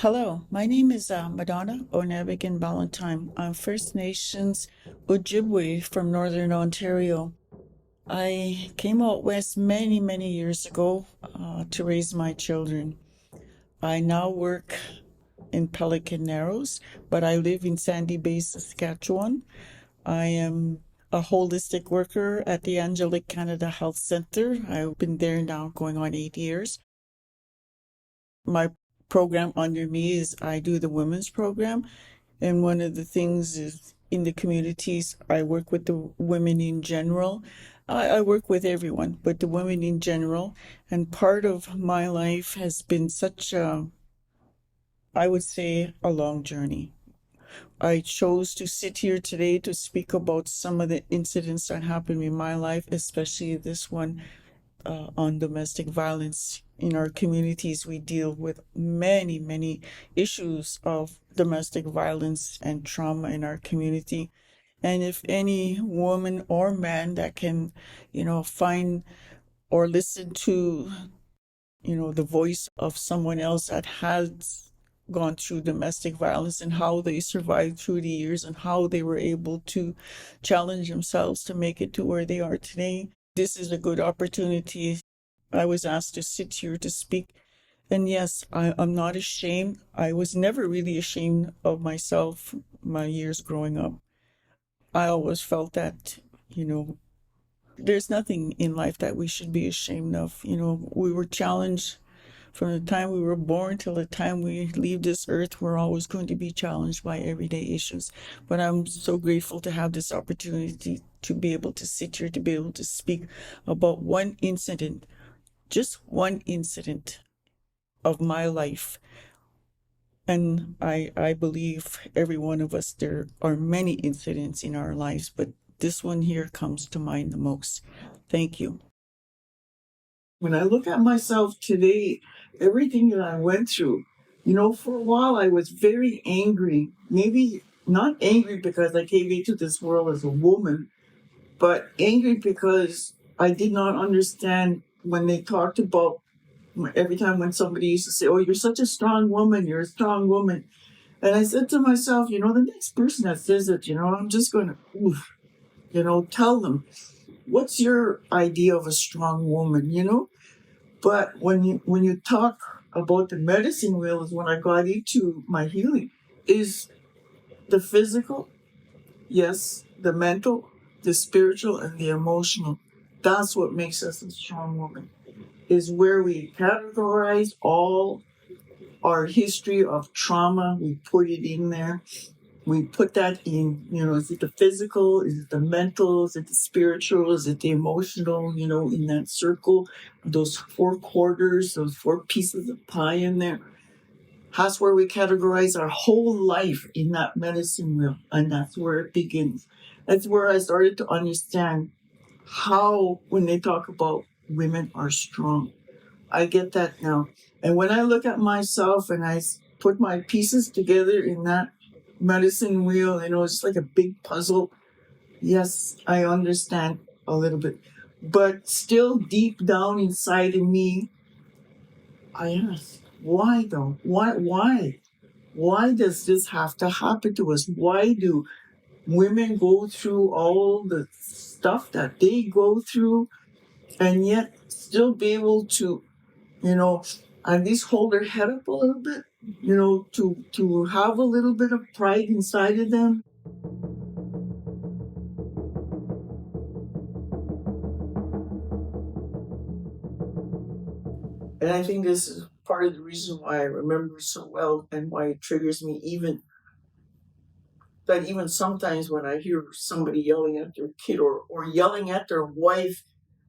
Hello, my name is Madonna Onabigan Valentine. I'm First Nations Ojibwe from Northern Ontario. I came out west many, many years ago to raise my children. I now work in Pelican Narrows, but I live in Sandy Bay, Saskatchewan. I am a holistic worker at the Angelic Canada Health Centre. I've been there now going on 8 years. My program under me is I do the women's program. And one of the things is in the communities, I work with the women in general. I work with everyone, but the women in general. And part of my life has been such a, I would say, a long journey. I chose to sit here today to speak about some of the incidents that happened in my life, especially this one on domestic violence. In our communities, we deal with many, many issues of domestic violence and trauma in our community. And if any woman or man that can, find or listen to, the voice of someone else that has gone through domestic violence and how they survived through the years and how they were able to challenge themselves to make it to where they are today, this is a good opportunity. I was asked to sit here to speak. And yes, I'm not ashamed. I was never really ashamed of myself my years growing up. I always felt that, you know, there's nothing in life that we should be ashamed of. We were challenged from the time we were born till the time we leave this earth. We're always going to be challenged by everyday issues. But I'm so grateful to have this opportunity to be able to sit here, to be able to speak about one incident, just one incident of my life. And I believe every one of us, there are many incidents in our lives, but this one here comes to mind the most. Thank you. When I look at myself today, everything that I went through, for a while I was very angry. Maybe not angry because I came into this world as a woman, but angry because I did not understand when they talked about every time when somebody used to say, "Oh, you're such a strong woman, you're a strong woman." And I said to myself, the next person that says it, I'm just going to, tell them, what's your idea of a strong woman? But when you talk about the medicine wheel is when I got into my healing, is the physical, yes, the mental, the spiritual, and the emotional. That's what makes us a strong woman, is where we categorize all our history of trauma. We put it in there. We put that in, is it the physical? Is it the mental? Is it the spiritual? Is it the emotional? In that circle, those four quarters, those four pieces of pie in there. That's where we categorize our whole life in that medicine wheel. And that's where it begins. That's where I started to understand how, when they talk about women are strong, I get that now. And when I look at myself and I put my pieces together in that medicine wheel, it's like a big puzzle. Yes, I understand a little bit. But still deep down inside of me, I ask, why though? Why? Why does this have to happen to us? Why do women go through all the stuff that they go through and yet still be able to at least hold their head up a little bit, to have a little bit of pride inside of them. And I think this is part of the reason why I remember so well and why it triggers me even sometimes when I hear somebody yelling at their kid or yelling at their wife,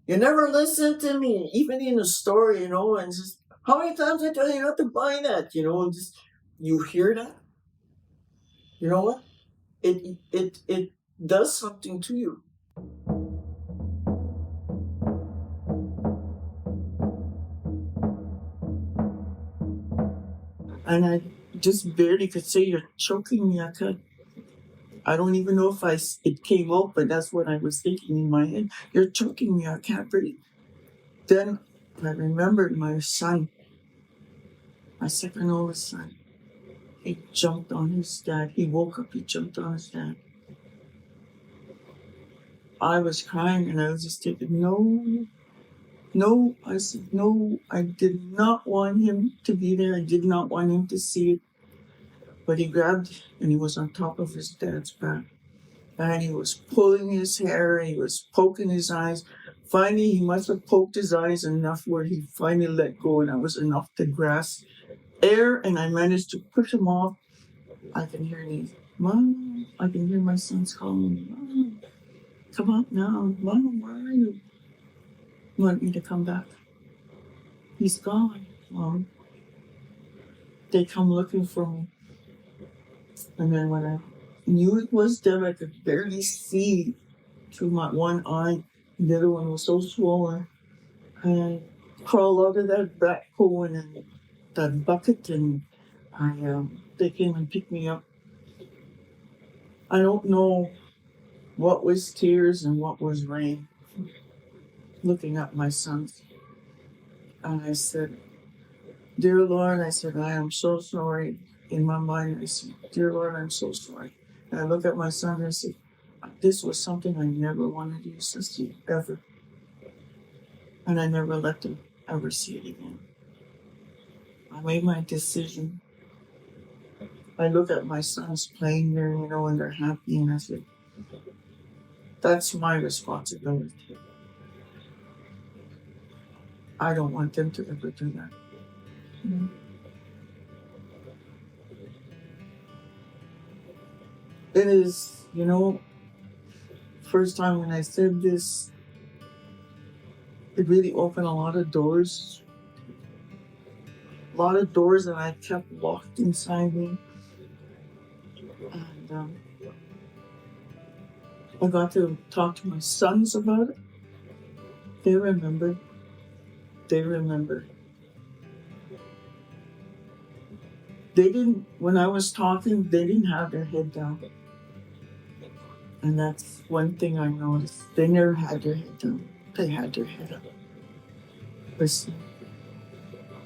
"You never listen to me," even in a store, and just, how many times I tell you not to buy that, and just, you hear that, you know what? It does something to you. And I just barely could say, "You're choking me." I don't even know if it came out, but that's what I was thinking in my head. "You're choking me. I can't breathe." Then I remembered my son, my second oldest son. He jumped on his dad. He woke up, he jumped on his dad. I was crying and I was just thinking, no, no. I said, no, I did not want him to be there. I did not want him to see it. But he grabbed and he was on top of his dad's back. And he was pulling his hair and he was poking his eyes. Finally, he must have poked his eyes enough where he finally let go, and that was enough to grasp air, and I managed to push him off. I can hear me, Mom. I can hear my sons calling me, Mom, come up now. Mom, where are you? You want me to come back? He's gone, Mom. They come looking for me. And then when I knew it was them, I could barely see through my one eye. The other one was so swollen. And I crawled out of that backhoe and that bucket, and they came and picked me up. I don't know what was tears and what was rain. Looking at my sons, and I said, "Dear Lord," I said, "I am so sorry." In my mind, I said, "Dear Lord, I'm so sorry." And I look at my son and I said, "This was something I never wanted you to see ever," and I never let them ever see it again. I made my decision. I look at my sons playing there, and they're happy, and I said, that's my responsibility. I don't want them to ever do that. It is, first time when I said this, it really opened a lot of doors. A lot of doors that I kept locked inside me. And I got to talk to my sons about it. They remembered. When I was talking, they didn't have their head down. And that's one thing I noticed. They never had their head down. They had their head up. Listen,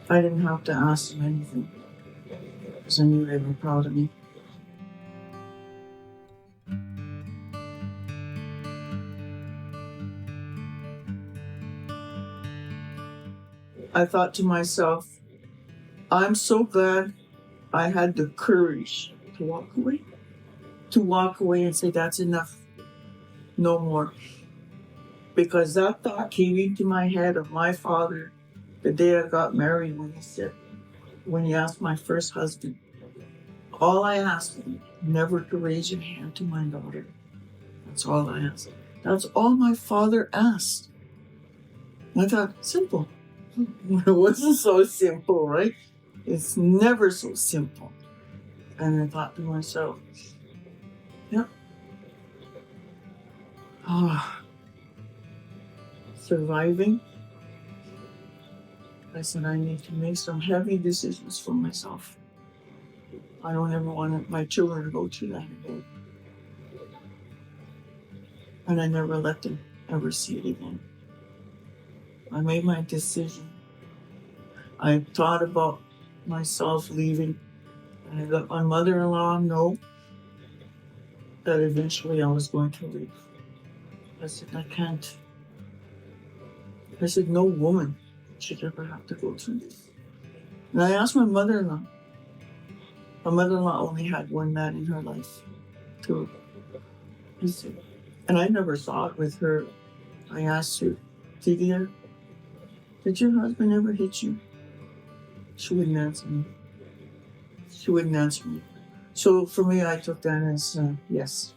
I didn't have to ask them anything because I knew they were proud of me. I thought to myself, I'm so glad I had the courage to walk away. To walk away and say, that's enough. No more. Because that thought came into my head of my father the day I got married, when he asked my first husband, all I asked him, never to raise your hand to my daughter. That's all I asked. That's all my father asked. I thought, simple. It wasn't so simple, right? It's never so simple. And I thought to myself, yep. Surviving. I said, I need to make some heavy decisions for myself. I don't ever want my children to go through that again. And I never let them ever see it again. I made my decision. I thought about myself leaving. And I let my mother-in-law know that eventually I was going to leave. I said, I can't. I said, no woman should ever have to go through this. And I asked my mother-in-law. My mother-in-law only had one man in her life, too. I said, and I never saw it with her. I asked her, did your husband ever hit you? She wouldn't answer me. So for me, I took that as yes.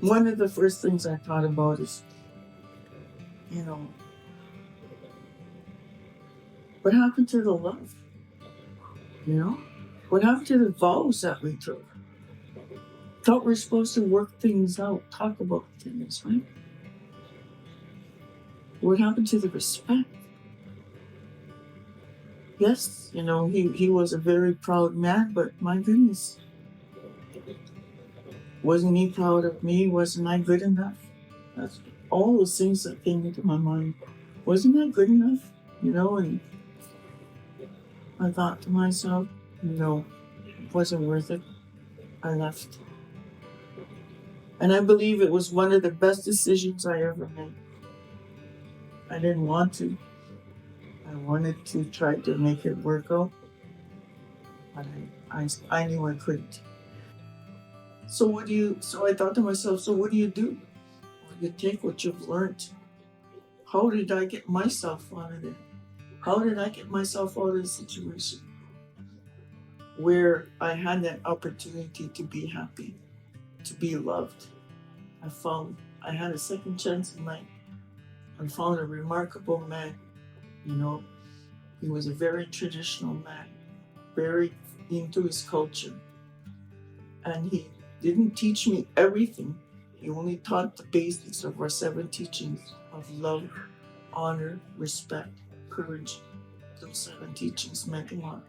One of the first things I thought about is, what happened to the love? What happened to the vows that we took? Thought we're supposed to work things out, talk about things, right? What happened to the respect? Yes, he was a very proud man, but my goodness, wasn't he proud of me? Wasn't I good enough? That's all those things that came into my mind. Wasn't I good enough? And I thought to myself, no, wasn't worth it. I left. And I believe it was one of the best decisions I ever made. I didn't want to. I wanted to try to make it work out, but I knew I couldn't. So I thought to myself, so what do you do? Well, you take what you've learned. How did I get myself out of there? How did I get myself out of the situation where I had that opportunity to be happy, to be loved? I had a second chance in life. I found a remarkable man. You know, he was a very traditional man, very into his culture. And he didn't teach me everything. He only taught the basics of our 7 teachings of love, honor, respect, courage. Those 7 teachings meant a lot.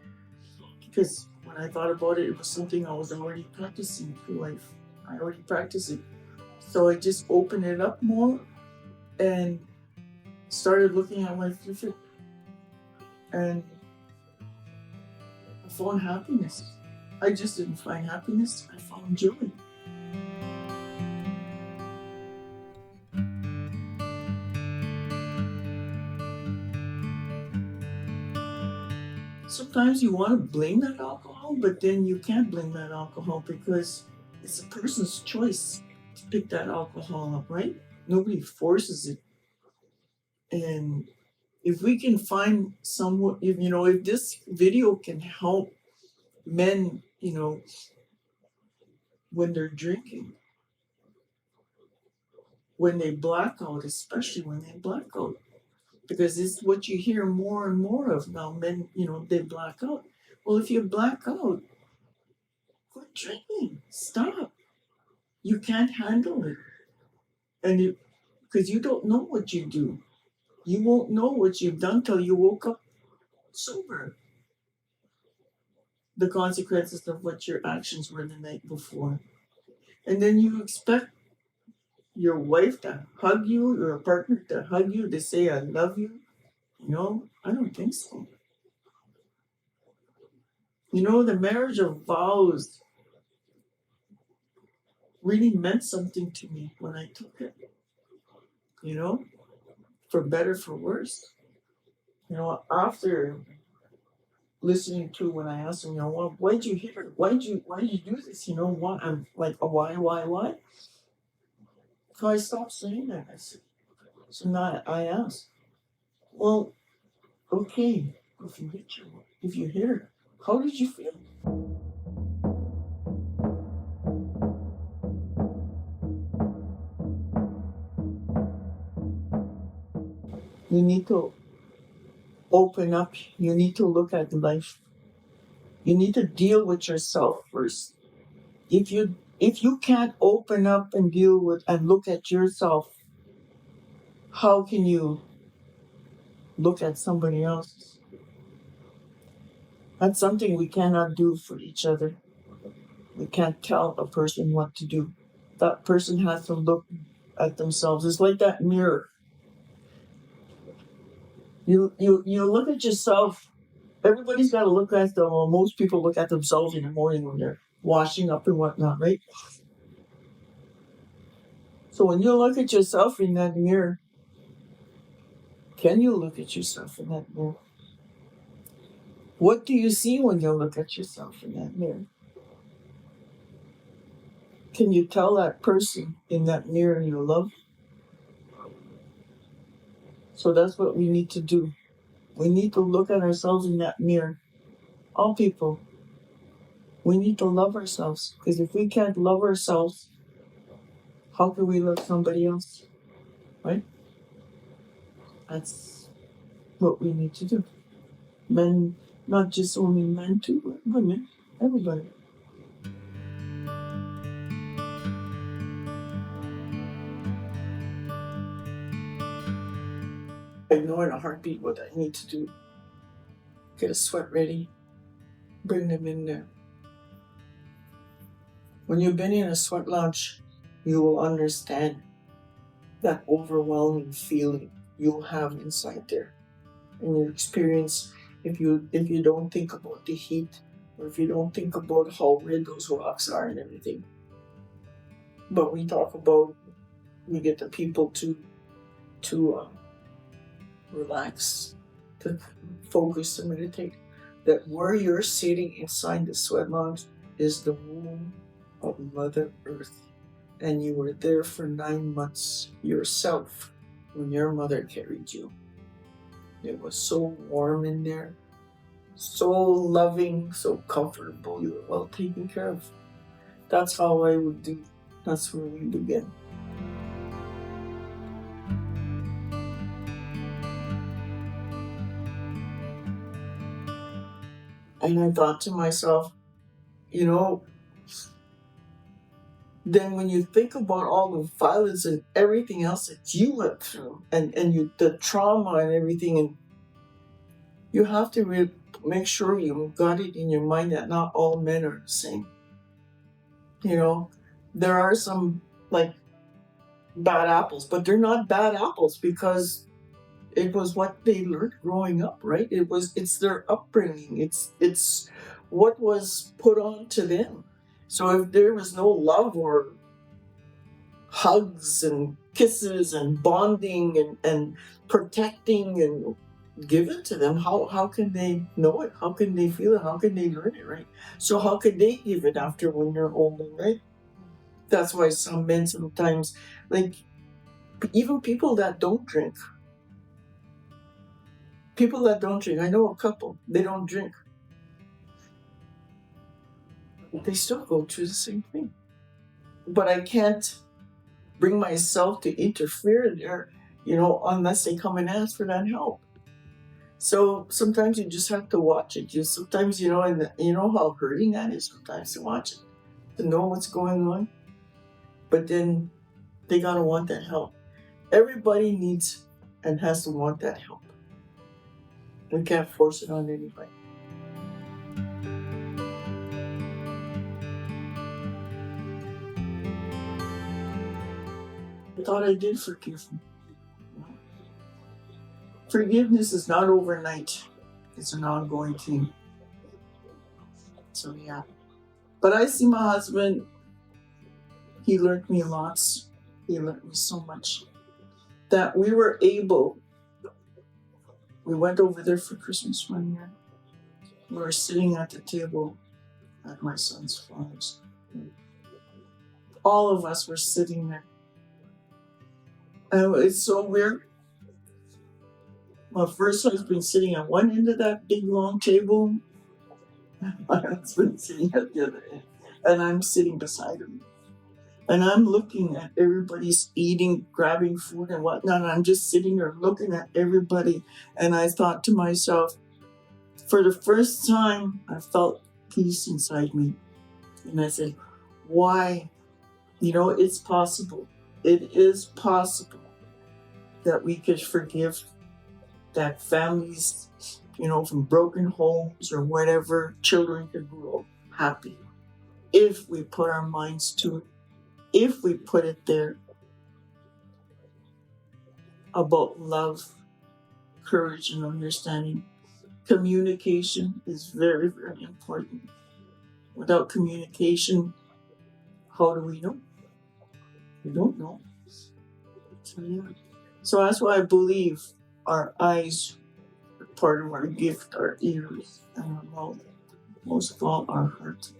Because when I thought about it, it was something I was already practicing through life. I already practiced it. So I just opened it up more and started looking at my future. And I found happiness. I just didn't find happiness, I found joy. Sometimes you want to blame that alcohol, but then you can't blame that alcohol because it's a person's choice to pick that alcohol up, right? Nobody forces it. And if we can find someone, if this video can help men, when they're drinking, when they black out, especially when they black out, because it's what you hear more and more of now. Men, they black out. Well, if you black out, quit drinking. Stop. You can't handle it. And because you don't know what you do. You won't know what you've done till you woke up sober. The consequences of what your actions were the night before. And then you expect your wife to hug you, your partner to hug you, to say, I love you. I don't think so. The marriage of vows really meant something to me when I took it, for better, for worse. After listening to when I asked him, well, why'd you hit her? Why'd you do this? Why? I'm like, why? So I stopped saying that. I said, so now I asked, well, okay, if you hit her, how did you feel? You need to open up. You need to look at life. You need to deal with yourself first. If you can't open up and deal with and look at yourself, how can you look at somebody else? That's something we cannot do for each other. We can't tell a person what to do. That person has to look at themselves. It's like that mirror. You look at yourself. Everybody's got to look at them. Well, most people look at themselves in the morning when they're washing up and whatnot, right? So when you look at yourself in that mirror, can you look at yourself in that mirror? What do you see when you look at yourself in that mirror? Can you tell that person in that mirror you love? So that's what we need to do. We need to look at ourselves in that mirror. All people. We need to love ourselves. Because if we can't love ourselves, how can we love somebody else? Right? That's what we need to do. Men, not just only men too, but women, everybody. I know in a heartbeat what I need to do. Get a sweat ready. Bring them in there. When you've been in a sweat lodge, you will understand that overwhelming feeling you'll have inside there. And your experience, if you don't think about the heat, or if you don't think about how red those rocks are and everything. But we talk about, we get the people to relax, to focus, to meditate. That where you're sitting inside the sweat lodge is the womb of Mother Earth. And you were there for 9 months yourself when your mother carried you. It was so warm in there, so loving, so comfortable. You were well taken care of. That's how I would do. That's where we begin. And I thought to myself, you know, then when you think about all the violence and everything else that you went through, and you, the trauma and everything, and you have to make sure you got it in your mind that not all men are the same. You know, there are some like bad apples, but they're not bad apples because it was what they learned growing up, right? It's their upbringing. It's what was put on to them. So if there was no love or hugs and kisses and bonding and protecting and given to them, how can they know it? How can they feel it? How can they learn it, right? So how could they give it after when they're older, right? That's why some men sometimes, like even people that don't drink, I know a couple, they don't drink. They still go through the same thing. But I can't bring myself to interfere there, unless they come and ask for that help. So sometimes you just have to watch it. Sometimes, and you know how hurting that is sometimes to watch it, to know what's going on. But then they gotta want that help. Everybody needs and has to want that help. We can't force it on anybody. I thought I did forgive him. Forgiveness is not overnight. It's an ongoing thing. So yeah. But I see my husband, he learned me lots. He learned me so much that we were able. We went over there for Christmas one year. We were sitting at the table at my son's father's. All of us were sitting there. And it's so weird. My first husband sitting at one end of that big long table. My husband sitting at the other end. And I'm sitting beside him. And I'm looking at everybody's eating, grabbing food and whatnot. And I'm just sitting there looking at everybody. And I thought to myself, for the first time, I felt peace inside me. And I said, why? It's possible. It is possible that we could forgive, that families, from broken homes or whatever, children could grow happy if we put our minds to it, if we put it there about love, courage, and understanding. Communication is very, very important. Without communication, how do we know? We don't know. So, yeah. So that's why I believe our eyes are part of our gift, our ears, and our mouth. Most of all, our heart.